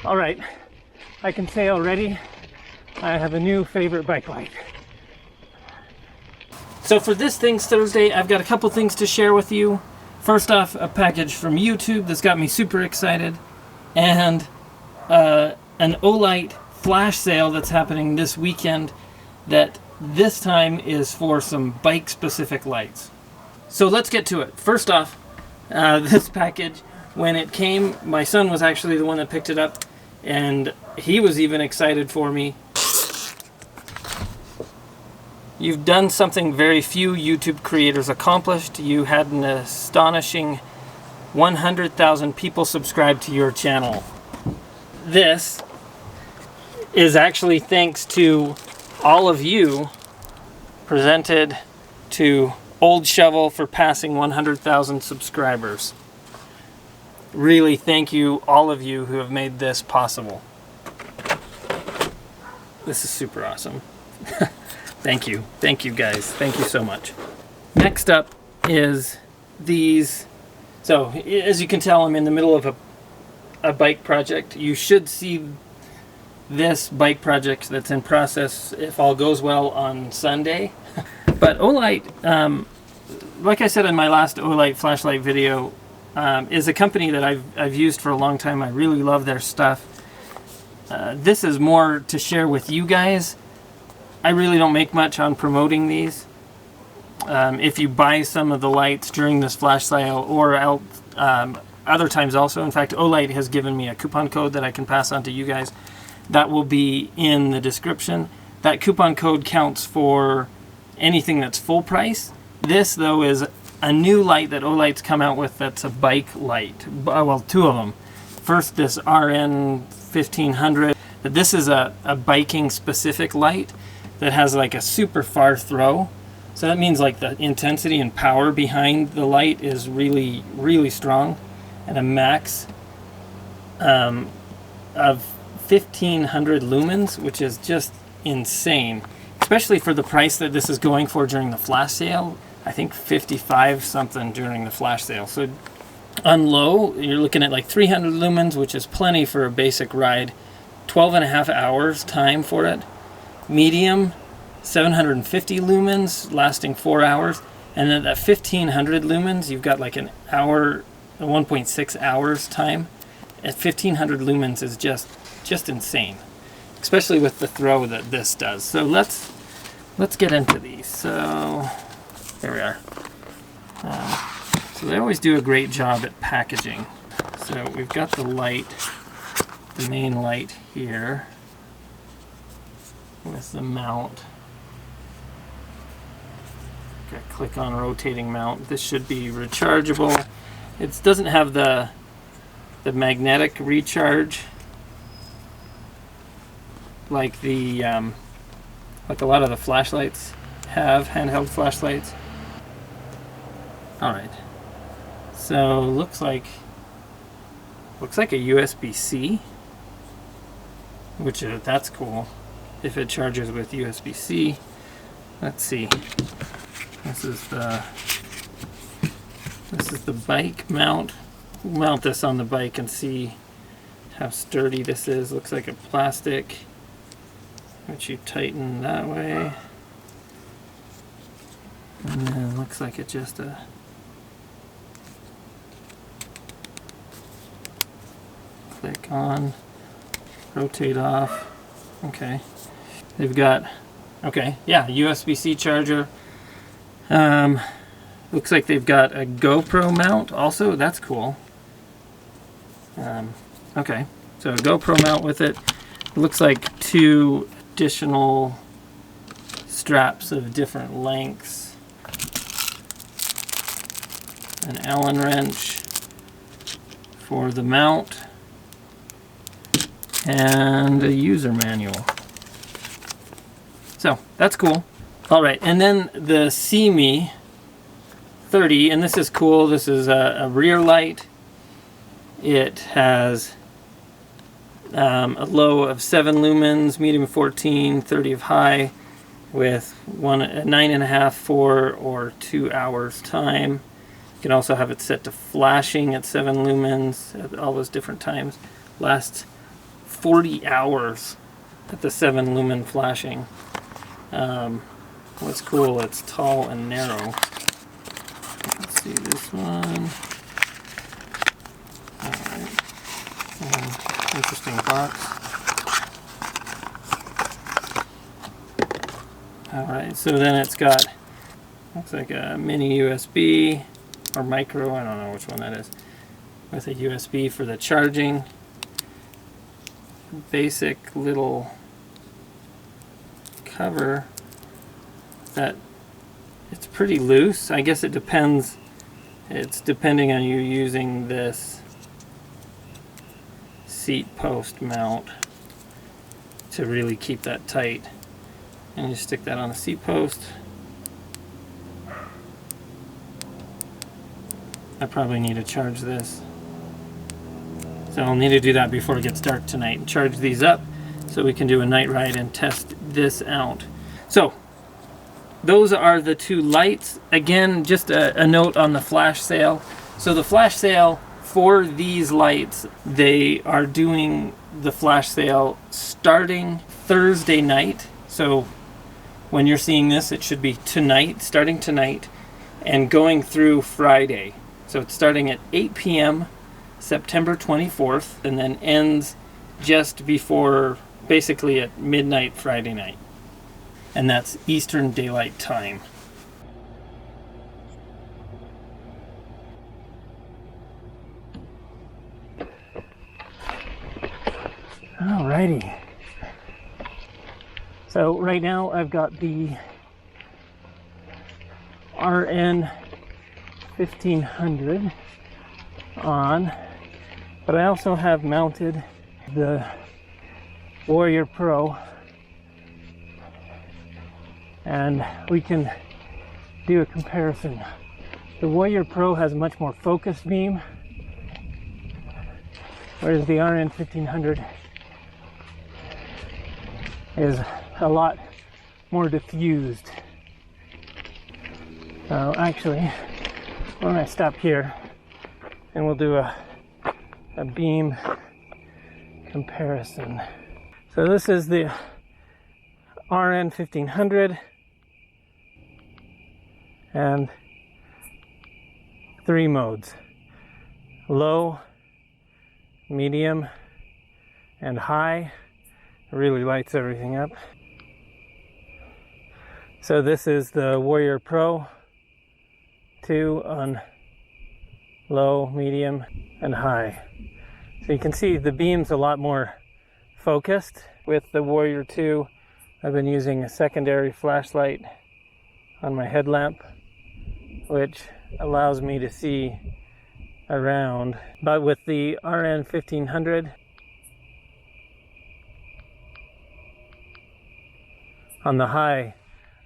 All right, I can say already I have a new favorite bike light. So for this Things Thursday, I've got a couple things to share with you. First off, a package from YouTube that's got me super excited, and an Olight flash sale that's happening this weekend that this time is for some bike-specific lights. So let's get to it. First off, this package, when it came, my son was actually the one that picked it up, and he was even excited for me. You've done something very few YouTube creators accomplished. You had an astonishing 100,000 people subscribed to your channel. This is actually thanks to all of you, presented to Old Shovel for passing 100,000 subscribers. Really thank you, all of you who have made this possible. This is super awesome. Thank you guys, thank you so much. Next up is these. So as you can tell, I'm in the middle of a bike project. You should see this bike project that's in process, if all goes well, on Sunday. But Olight, like I said in my last Olight flashlight video, is a company that I've used for a long time. I really love their stuff. This is more to share with you guys. I really don't make much on promoting these. If you buy some of the lights during this flash sale or other times also, in fact, Olight has given me a coupon code that I can pass on to you guys. That will be in the description. That coupon code counts for anything that's full price. This, though, is a new light that Olight's come out with that's a bike light. Well, two of them. First, this RN1500. This is a biking specific light that has like a super far throw. So that means like the intensity and power behind the light is really, really strong, and a max of 1500 lumens, which is just insane, especially for the price that this is going for during the flash sale. I think 55 something during the flash sale. So on low, you're looking at like 300 lumens, which is plenty for a basic ride. 12.5 hours time for it. Medium, 750 lumens, lasting 4 hours. And then at 1500 lumens, you've got like an hour, 1.6 hours time. At 1500 lumens is just insane, especially with the throw that this does. So let's get into these. So there we are. So they always do a great job at packaging. So we've got the light, the main light here, with the mount. Okay, click on rotating mount. This should be rechargeable. It doesn't have the magnetic recharge like the like a lot of the flashlights have, handheld flashlights. All right. So looks like a USB-C, which that's cool. If it charges with USB-C. Let's see. This is the bike mount. We'll mount this on the bike and see how sturdy this is. Looks like a plastic, which you tighten that way. And then looks like it's just a click on, rotate off. Okay. They've got, okay, yeah, USB-C charger. Looks like they've got a GoPro mount also. That's cool. Okay, so a GoPro mount with it. Looks like 2 additional straps of different lengths. An Allen wrench for the mount. And a user manual. So that's cool. All right, and then the See-Me 30, and this is cool. This is a rear light. It has a low of 7 lumens, medium 14, 30 of high, with 9.5, 4, or 2 hours time. You can also have it set to flashing at 7 lumens at all those different times. Lasts 40 hours at the 7 lumen flashing. What's cool, it's tall and narrow. Let's see this one. Alright. Interesting box. Alright, so then it's got, looks like a mini USB or micro, I don't know which one that is, with a USB for the charging. Basic little cover that it's pretty loose. I guess it depends. It's depending on you using this seat post mount to really keep that tight. And you stick that on the seat post. I probably need to charge this. So I'll need to do that before it gets dark tonight and charge these up so we can do a night ride and test this out. So those are the 2 lights. Again, just a note on the flash sale. So the flash sale for these lights, they are doing the flash sale starting Thursday night. So when you're seeing this, it should be tonight, starting tonight, and going through Friday. So it's starting at 8 p.m. September 24th, and then ends just before, basically at midnight Friday night. And that's Eastern Daylight Time. Alrighty. So right now I've got the RN1500 on, but I also have mounted the Warrior Pro, and we can do a comparison. The Warrior Pro has a much more focused beam, whereas the RN1500 is a lot more diffused. So actually, why don't I stop here and we'll do a beam comparison. So this is the RN1500 and 3 modes: low, medium, and high. It really lights everything up. So this is the Warrior Pro 2 on low, medium, and high. So you can see the beam's a lot more focused. With the Warrior 2, I've been using a secondary flashlight on my headlamp, which allows me to see around. But with the RN1500, on the high,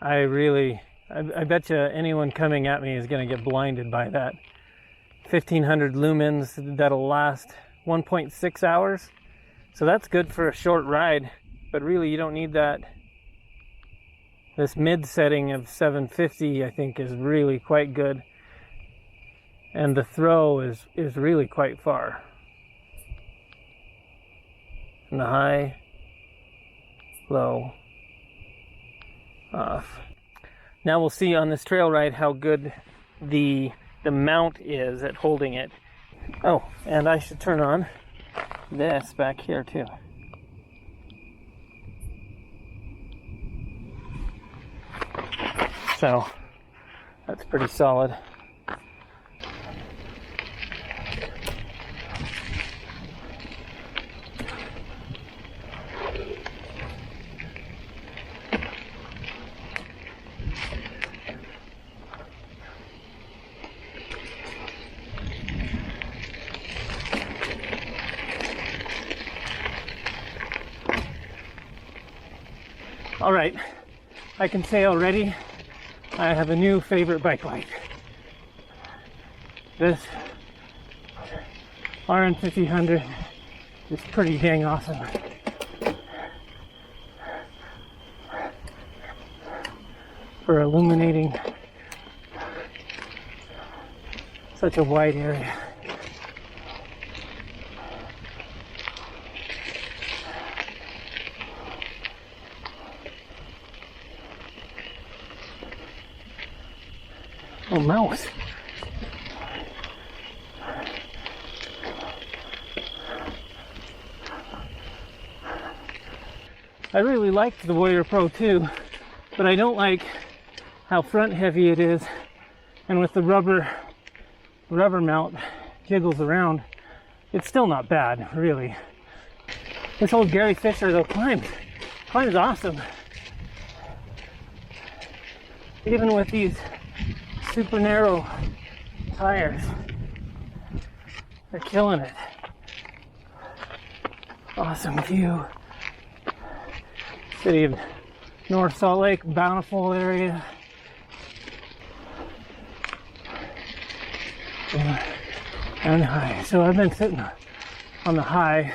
I bet you anyone coming at me is going to get blinded by that. 1500 lumens, that'll last 1.6 hours. So that's good for a short ride, but really you don't need that. This mid setting of 750 I think is really quite good. And the throw is really quite far. And the high, low, off. Now we'll see on this trail ride how good the mount is at holding it. Oh, and I should turn on this back here too. So that's pretty solid. All right, I can say already I have a new favorite bike light. This RN1500 is pretty dang awesome. For illuminating such a wide area. Oh, mouse. I really liked the Warrior Pro 2, but I don't like how front heavy it is, and with the rubber mount jiggles around, it's still not bad, really. This old Gary Fisher though climbs awesome. Even with these super narrow tires, they're killing it. Awesome view. City of North Salt Lake, Bountiful area. And high. So I've been sitting on the high,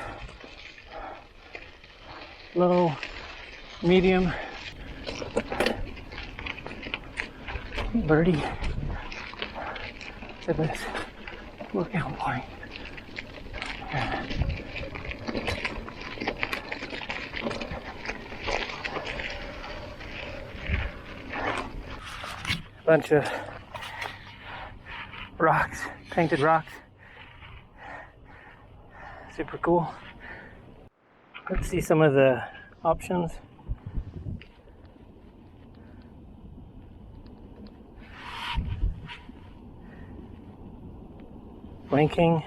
low, medium. Birdie to this lookout point. Bunch of rocks, painted rocks. Super cool. Let's see some of the options. Blinking.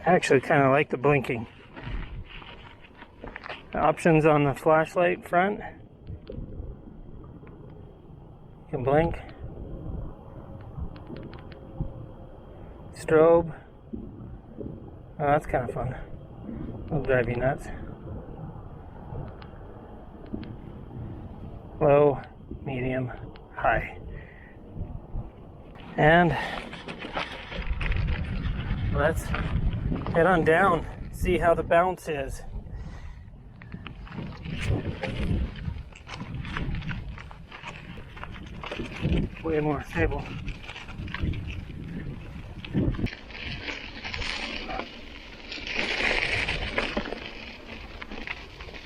I actually kind of like the blinking. The options on the flashlight front. You can blink. Strobe. Oh, that's kind of fun. It'll drive you nuts. Low, medium, high. And let's head on down, see how the bounce is. Way more stable.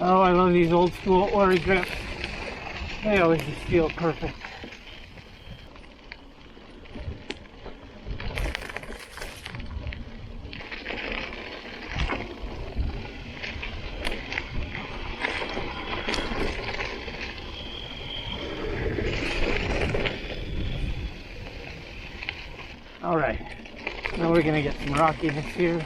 Oh, I love these old school Ori grips. They always just feel perfect. All right, now we're gonna get some rockiness here.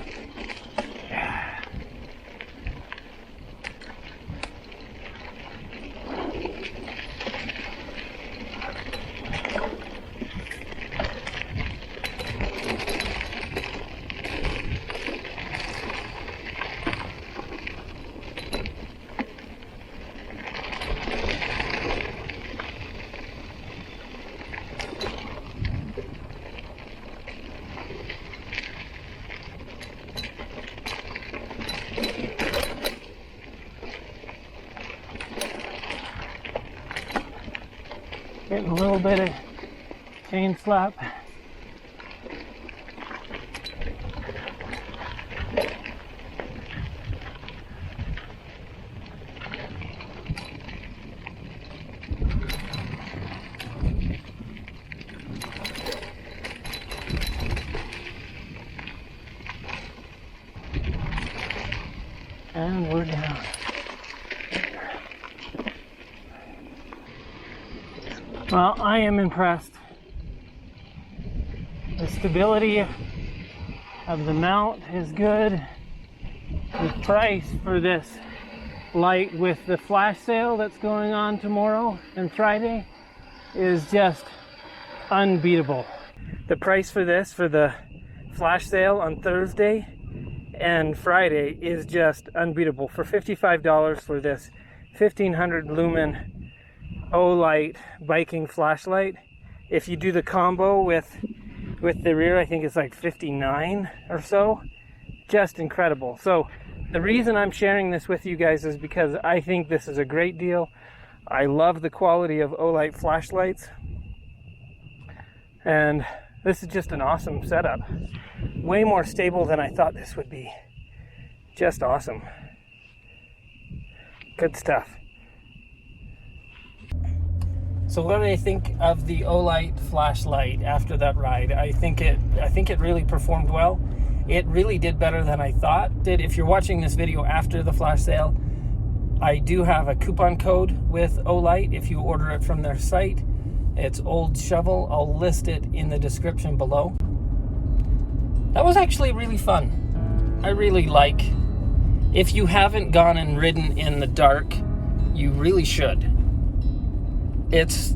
Getting a little bit of chain slap. And we're down. Well, I am impressed. The stability of the mount is good. The price for this light with the flash sale that's going on tomorrow and Friday is just unbeatable. The price for this, for the flash sale on Thursday and Friday, is just unbeatable. For $55 for this 1500 lumen Olight biking flashlight. If you do the combo with the rear, I think it's like 59 or so. Just incredible. So the reason I'm sharing this with you guys is because I think this is a great deal. I love the quality of Olight flashlights, and this is just an awesome setup. Way more stable than I thought this would be. Just awesome. Good stuff. So what do I think of the Olight flashlight after that ride? I think it really performed well. It really did better than I thought. If you're watching this video after the flash sale, I do have a coupon code with Olight if you order it from their site. It's oldshovel. I'll list it in the description below. That was actually really fun. I really like. If you haven't gone and ridden in the dark, you really should. It's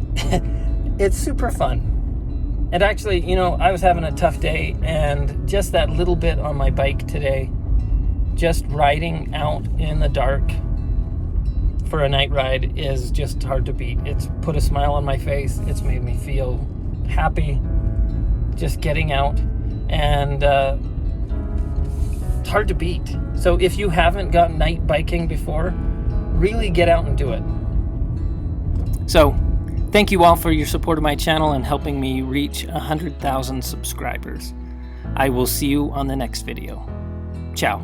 super fun. And actually, you know, I was having a tough day, and just that little bit on my bike today, just riding out in the dark for a night ride is just hard to beat. It's put a smile on my face. It's made me feel happy just getting out, and it's hard to beat. So if you haven't gone night biking before, really get out and do it. So thank you all for your support of my channel and helping me reach 100,000 subscribers. I will see you on the next video. Ciao.